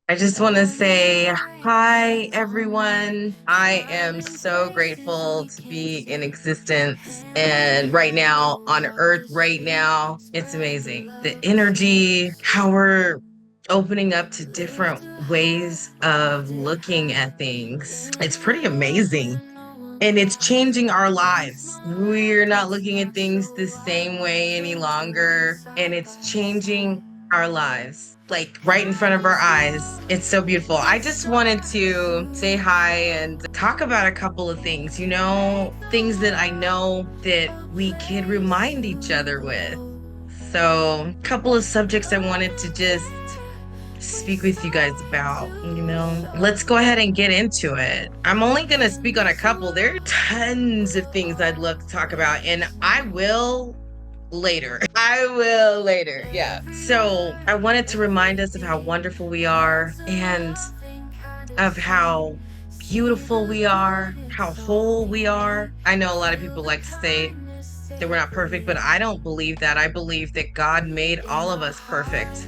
I just want to say hi, everyone. I am so grateful to be in existence and right now on Earth, right now. It's amazing. The energy, how we're opening up to different ways of looking at things. It's pretty amazing. And it's changing our lives. We're not looking at things the same way any longer, and it's changing our lives like right in front of our eyes. It's so beautiful. I just wanted to say hi and talk about a couple of things, things that I know that we can remind each other with. So, a couple of subjects I wanted to just speak with you guys about. Let's go ahead and get into it. I'm only going to speak on a couple. There are tons of things I'd love to talk about, and I will later. I will later. Yeah. So, I wanted to remind us of how wonderful we are and of how beautiful we are, how whole we are. I know a lot of people like to say that we're not perfect, but I don't believe that. I believe that God made all of us perfect,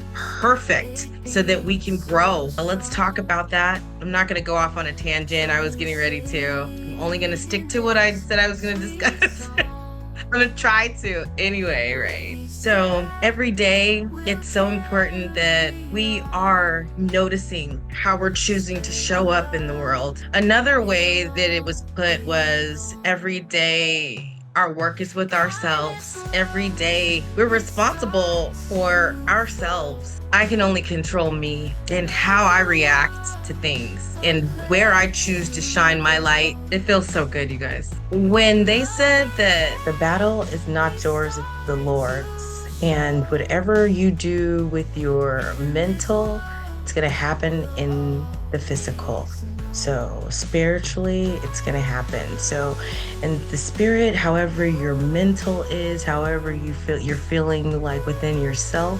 so that we can grow. Let's talk about that. I'm not going to go off on a tangent. I was getting ready to. I'm only going to stick to what I said I was going to discuss. I'm going to try to. Anyway, right? So every day, it's so important that we are noticing how we're choosing to show up in the world. Another way that it was put was every day our work is with ourselves. Every day we're responsible for ourselves. I can only control me and how I react to things and where I choose to shine my light. It feels so good, you guys. When they said that the battle is not yours, it's the Lord's, and whatever you do with your mental, it's going to happen in the physical. So spiritually, it's going to happen. So in the spirit, however your mental is, however you're feeling like within yourself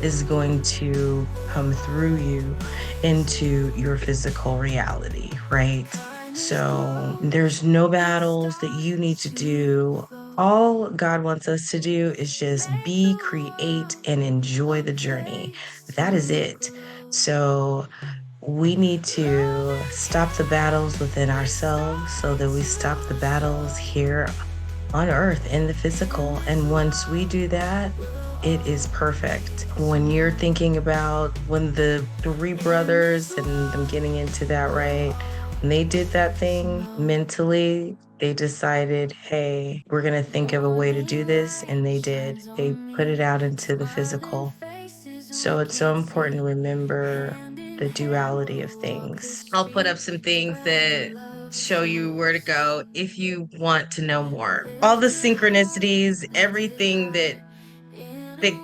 is going to come through you into your physical reality, right? So there's no battles that you need to do. All God wants us to do is just be, create, and enjoy the journey. That is it. So we need to stop the battles within ourselves so that we stop the battles here on earth in the physical. And once we do that, it is perfect. When you're thinking about when the three brothers, and I'm getting into that, right? When they did that thing mentally, they decided, hey, we're going to think of a way to do this. And they did. They put it out into the physical. So it's so important to remember the duality of things. I'll put up some things that show you where to go if you want to know more. All the synchronicities, everything that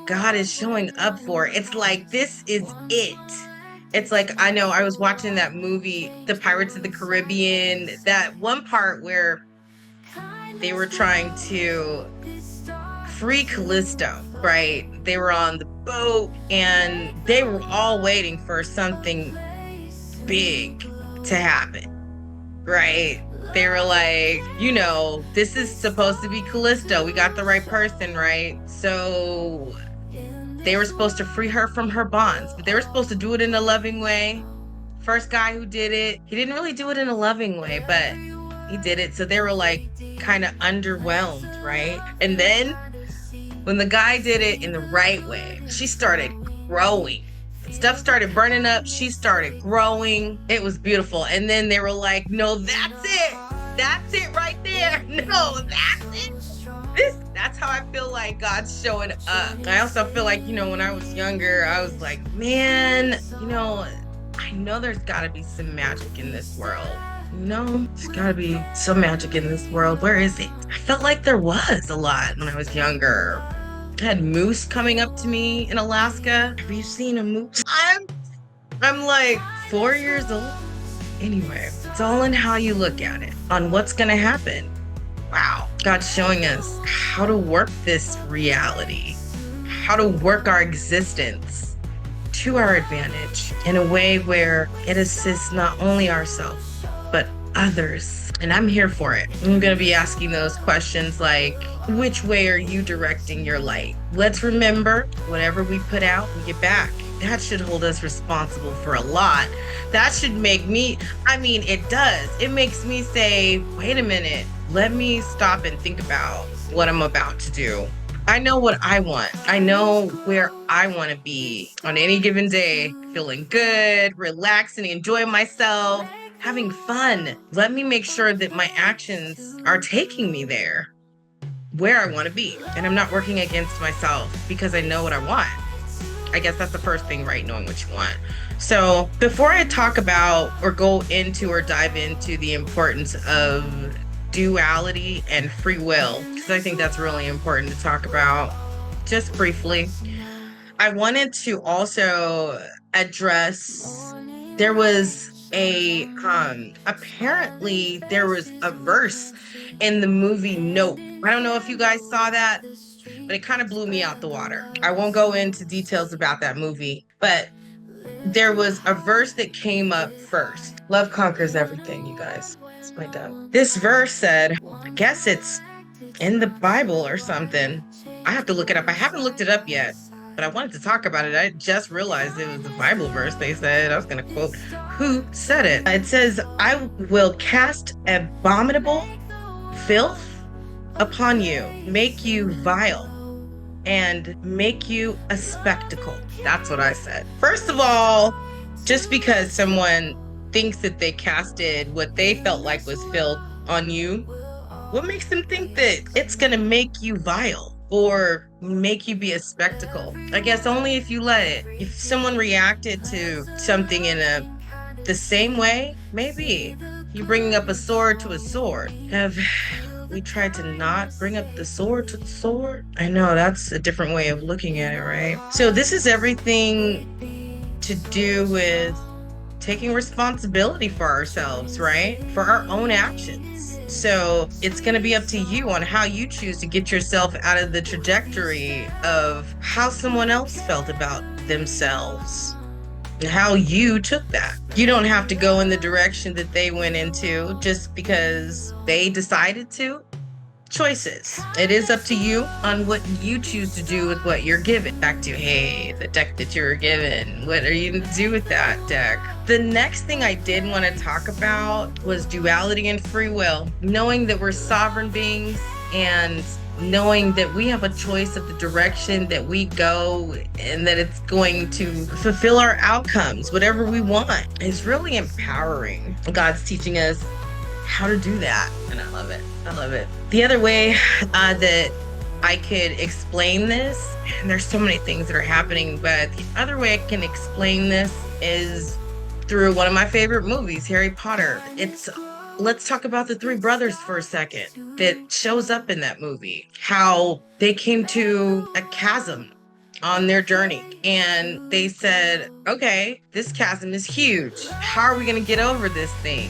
God is showing up for. It's like, this is it. It's like, I know I was watching that movie, The Pirates of the Caribbean, that one part where they were trying to free Callisto, right? They were on the boat and they were all waiting for something big to happen, right? They were like, this is supposed to be Callisto. We got the right person, right? So they were supposed to free her from her bonds, but they were supposed to do it in a loving way. First guy who did it, he didn't really do it in a loving way, but he did it. So they were like kind of underwhelmed, right? And then when the guy did it in the right way, she started growing. Stuff started burning up. She started growing. It was beautiful. And then they were like, no, that's it. That's it right there. No, that's it. That's how I feel like God's showing up. I also feel like, when I was younger, I was like, man, I know there's got to be some magic in this world. There's got to be some magic in this world. Where is it? I felt like there was a lot when I was younger. I had moose coming up to me in Alaska. Have you seen a moose? I'm like 4 years old. Anyway, it's all in how you look at it, on what's going to happen. Wow. God's showing us how to work this reality, how to work our existence to our advantage in a way where it assists not only ourselves, but others. And I'm here for it. I'm going to be asking those questions like, which way are you directing your light? Let's remember, whatever we put out, we get back. that should hold us responsible for a lot. That should make me, I mean, it does. It makes me say, wait a minute, let me stop and think about what I'm about to do. I know what I want. I know where I want to be on any given day, feeling good, relaxing, enjoying myself, having fun. Let me make sure that my actions are taking me there, where I want to be. And I'm not working against myself because I know what I want. I guess that's the first thing, right? Knowing what you want. So before I talk about or go into or dive into the importance of duality and free will, because I think that's really important to talk about just briefly, I wanted to also address, there was apparently there was a verse in the movie Nope. I don't know if you guys saw that, but it kind of blew me out the water. I won't go into details about that movie, but there was a verse that came up first. Love conquers everything, you guys. It's my dub. This verse said, I guess it's in the Bible or something. I have to look it up. I haven't looked it up yet, but I wanted to talk about it. I just realized it was the Bible verse they said. I was going to quote who said it. It says, I will cast abominable filth upon you, make you vile, and make you a spectacle. That's what I said. First of all, just because someone thinks that they casted what they felt like was filth on you, what makes them think that it's gonna make you vile or make you be a spectacle? I guess only if you let it. If someone reacted to something in the same way, maybe. You bringing up a sword to a sword. Have we tried to not bring up the sword to the sword? I know that's a different way of looking at it, right? So this is everything to do with taking responsibility for ourselves, right? For our own actions. So it's going to be up to you on how you choose to get yourself out of the trajectory of how someone else felt about themselves. How you took that. You don't have to go in the direction that they went into just because they decided to. Choices. It is up to you on what you choose to do with what you're given. Back to, hey, the deck that you were given. What are you going to do with that deck? The next thing I did want to talk about was duality and free will. Knowing that we're sovereign beings and knowing that we have a choice of the direction that we go and that it's going to fulfill our outcomes, whatever we want, is really empowering. God's teaching us how to do that, and I love it. I love it. The other way that I could explain this, and there's so many things that are happening, but the other way I can explain this is through one of my favorite movies, Harry Potter. Let's talk about the three brothers for a second that shows up in that movie. How they came to a chasm on their journey and they said, okay, this chasm is huge. How are we going to get over this thing?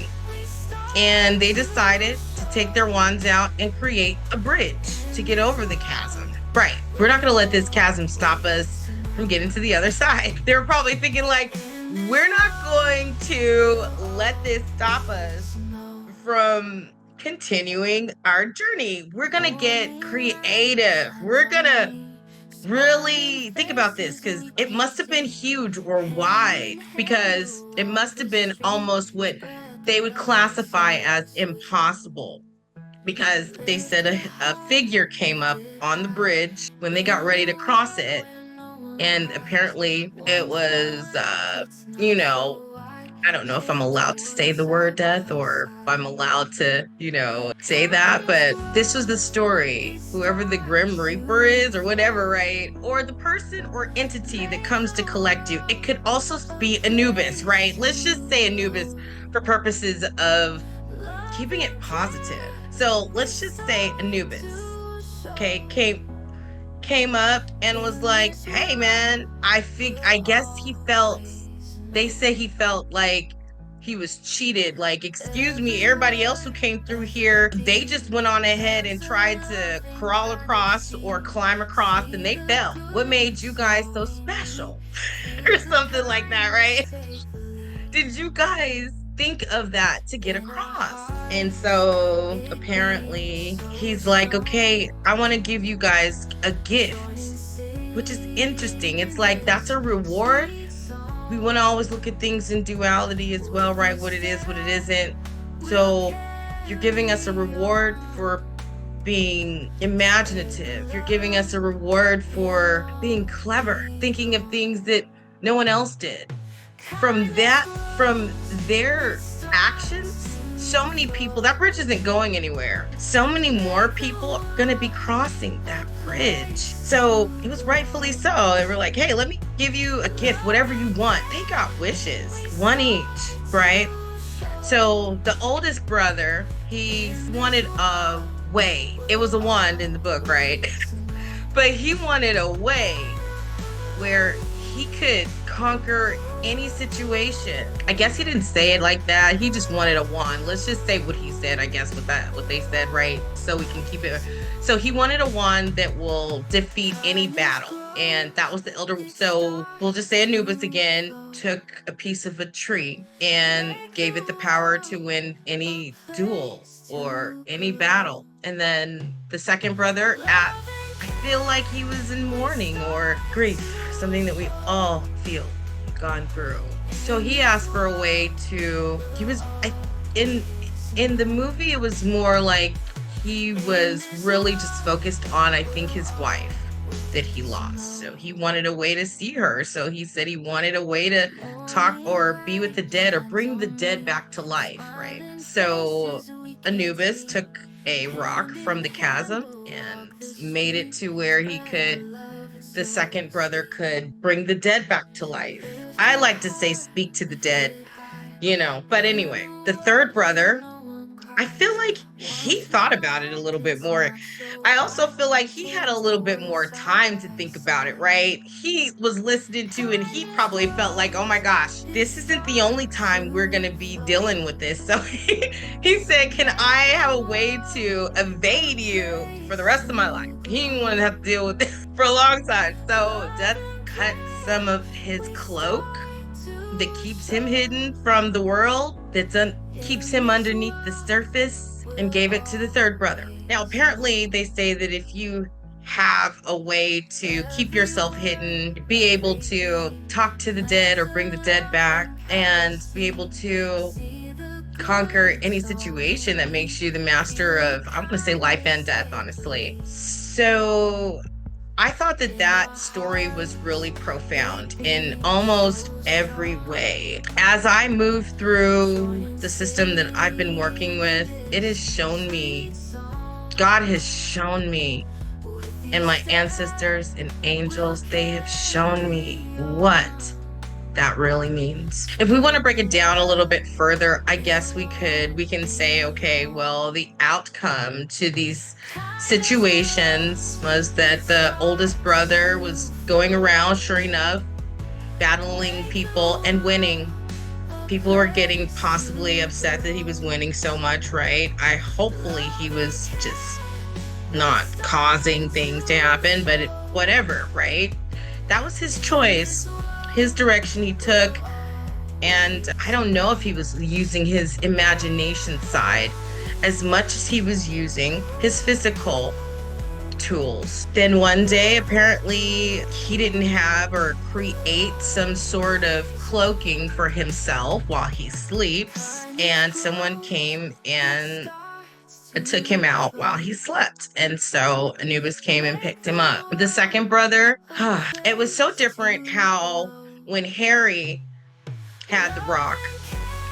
And they decided to take their wands out and create a bridge to get over the chasm. Right. We're not going to let this chasm stop us from getting to the other side. They were probably thinking like, we're not going to let this stop us from continuing our journey. We're gonna get creative. We're gonna really think about this because it must have been huge or wide, because it must have been almost what they would classify as impossible, because they said a figure came up on the bridge when they got ready to cross it, and apparently it was I don't know if I'm allowed to say the word death or if I'm allowed to, say that, but this was the story. Whoever the Grim Reaper is or whatever, right? Or the person or entity that comes to collect you. It could also be Anubis, right? Let's just say Anubis for purposes of keeping it positive. So let's just say Anubis, okay, came up and was like, hey man, I guess they say he felt like he was cheated. Like, excuse me, everybody else who came through here, they just went on ahead and tried to crawl across or climb across and they fell. What made you guys so special? Or something like that, right? Did you guys think of that to get across? And so apparently he's like, okay, I want to give you guys a gift, which is interesting. It's like, that's a reward we want to always look at things in duality as well, right? What it is, what it isn't. So you're giving us a reward for being imaginative. You're giving us a reward for being clever, thinking of things that no one else did. From their actions, so many people, that bridge isn't going anywhere. So many more people are going to be crossing that bridge. So it was rightfully so. They were like, hey, let me give you a gift, whatever you want. They got wishes, one each, right? So the oldest brother, he wanted a way. It was a wand in the book, right? But he wanted a way where he could conquer any situation. I guess he didn't say it like that. He just wanted a wand. Let's just say what he said, I guess, what they said, right? So we can keep it. So he wanted a wand that will defeat any battle. And that was the elder. So we'll just say Anubis again took a piece of a tree and gave it the power to win any duel or any battle. And then the second brother, I feel like he was in mourning or grief, something that we all feel gone through. So he asked for a way to, in the movie, it was more like he was really just focused on, I think, his wife that he lost. So he wanted a way to see her. So he said he wanted a way to talk or be with the dead or bring the dead back to life, right? So Anubis took a rock from the chasm and made it to where the second brother could bring the dead back to life. I like to say speak to the dead, but anyway, the third brother, I feel like he thought about it a little bit more. I also feel like he had a little bit more time to think about it, right? He was listening to, and he probably felt like, oh my gosh, this isn't the only time we're going to be dealing with this. So he said, can I have a way to evade you for the rest of my life? He didn't want to have to deal with this for a long time. So Death cut some of his cloak that keeps him hidden from the world, keeps him underneath the surface, and gave it to the third brother. Now, apparently, they say that if you have a way to keep yourself hidden, be able to talk to the dead or bring the dead back, and be able to conquer any situation that makes you the master of, I'm going to say, life and death, honestly. So I thought that story was really profound in almost every way. As I move through the system that I've been working with, it has shown me, God has shown me, and my ancestors and angels, they have shown me what that really means. If we want to break it down a little bit further, I guess we can say, okay, well, the outcome to these situations was that the oldest brother was going around, sure enough, battling people and winning. People were getting possibly upset that he was winning so much, right? Hopefully he was just not causing things to happen, but whatever, right? That was his choice, his direction he took. And I don't know if he was using his imagination side as much as he was using his physical tools. Then one day, apparently, he didn't have or create some sort of cloaking for himself while he sleeps. And someone came and took him out while he slept. And so Anubis came and picked him up. The second brother, it was so different how when Harry had the rock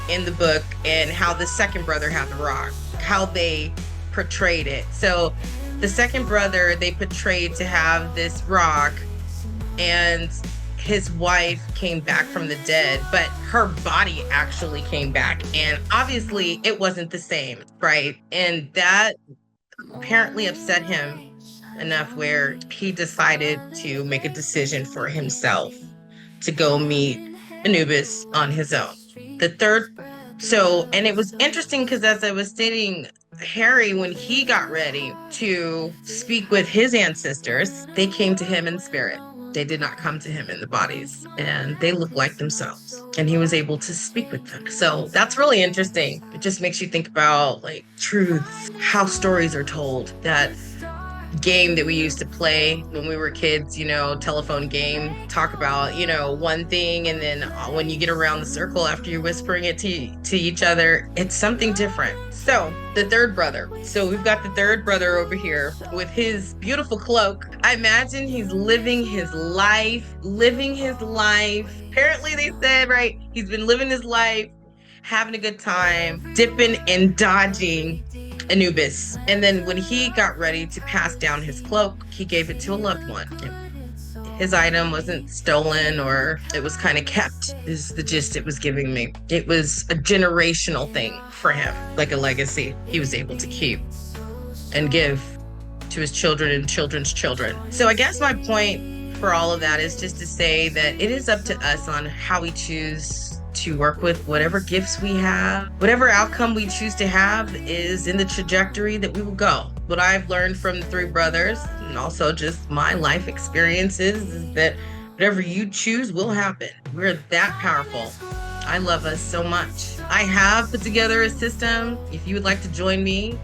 in the book and how the second brother had the rock, how they portrayed it. So the second brother, they portrayed to have this rock, and his wife came back from the dead, but her body actually came back. And obviously it wasn't the same, right? And that apparently upset him enough where he decided to make a decision for himself to go meet Anubis on his own. And it was interesting because as I was stating, Harry, when he got ready to speak with his ancestors, they came to him in spirit. They did not come to him in the bodies, and they looked like themselves, and he was able to speak with them. So that's really interesting. It just makes you think about like truths, how stories are told, that game that we used to play when we were kids, telephone game. Talk about, one thing, and then when you get around the circle after you're whispering it to each other, it's something different. So, the third brother. So, we've got the third brother over here with his beautiful cloak. I imagine he's living his life, living his life. Apparently, they said, right, he's been living his life, having a good time, dipping and dodging Anubis. And then when he got ready to pass down his cloak, he gave it to a loved one. His item wasn't stolen, or it was kind of kept, is the gist it was giving me. It was a generational thing for him, like a legacy he was able to keep and give to his children and children's children. So I guess my point for all of that is just to say that it is up to us on how we choose to work with whatever gifts we have. Whatever outcome we choose to have is in the trajectory that we will go. What I've learned from the three brothers, and also just my life experiences, is that whatever you choose will happen. We're that powerful. I love us so much. I have put together a system. If you would like to join me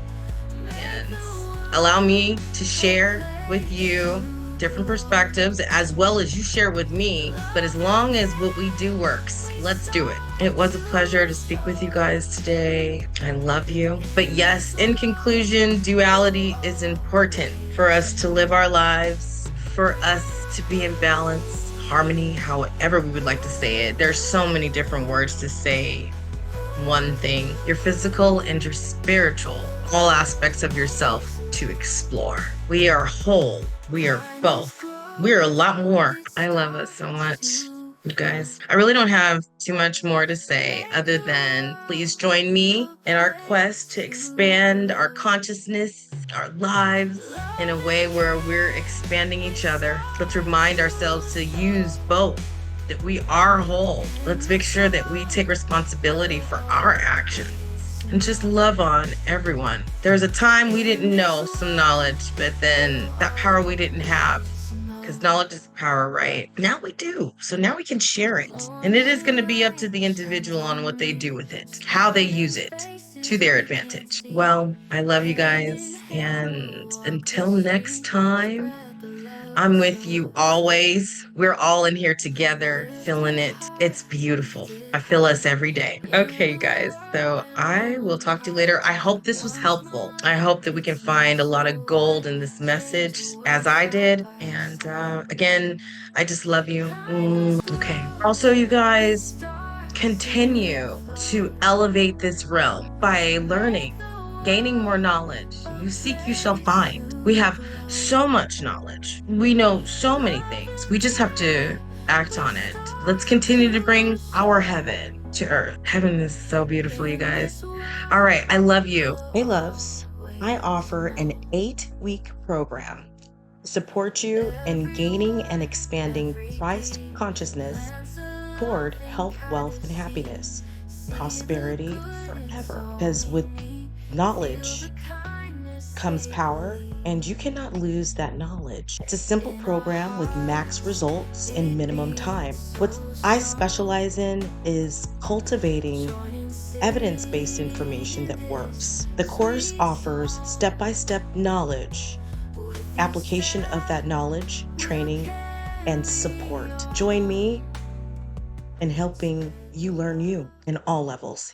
and allow me to share with you different perspectives, as well as you share with me, but as long as what we do works, let's do it. It was a pleasure to speak with you guys today. I love you. But yes, in conclusion, duality is important for us to live our lives, for us to be in balance, harmony, however we would like to say it. There's so many different words to say one thing. Your physical and your spiritual, all aspects of yourself to explore. We are whole. We are both. We are a lot more. I love us so much, you guys. I really don't have too much more to say other than please join me in our quest to expand our consciousness, our lives in a way where we're expanding each other. Let's remind ourselves to use both, that we are whole. Let's make sure that we take responsibility for our actions and just love on everyone. There was a time we didn't know some knowledge, but then that power we didn't have, because knowledge is power, right? Now we do. So now we can share it. And it is going to be up to the individual on what they do with it, how they use it to their advantage. Well, I love you guys. And until next time, I'm with you always. We're all in here together, feeling it. It's beautiful. I feel us every day. Okay, you guys. So I will talk to you later. I hope this was helpful. I hope that we can find a lot of gold in this message, as I did. And again, I just love you. Okay. Also, you guys, continue to elevate this realm by learning, gaining more knowledge. You seek, you shall find. We have so much knowledge. We know so many things. We just have to act on it. Let's continue to bring our heaven to earth. Heaven is so beautiful, you guys. All right, I love you. Hey, loves. I offer an 8-week program to support you in gaining and expanding Christ consciousness toward health, wealth, and happiness, prosperity forever. Because with knowledge comes power, and you cannot lose that knowledge. It's a simple program with max results in minimum time. What I specialize in is cultivating evidence-based information that works. The course offers step-by-step knowledge, application of that knowledge, training, and support. Join me in helping you learn you in all levels.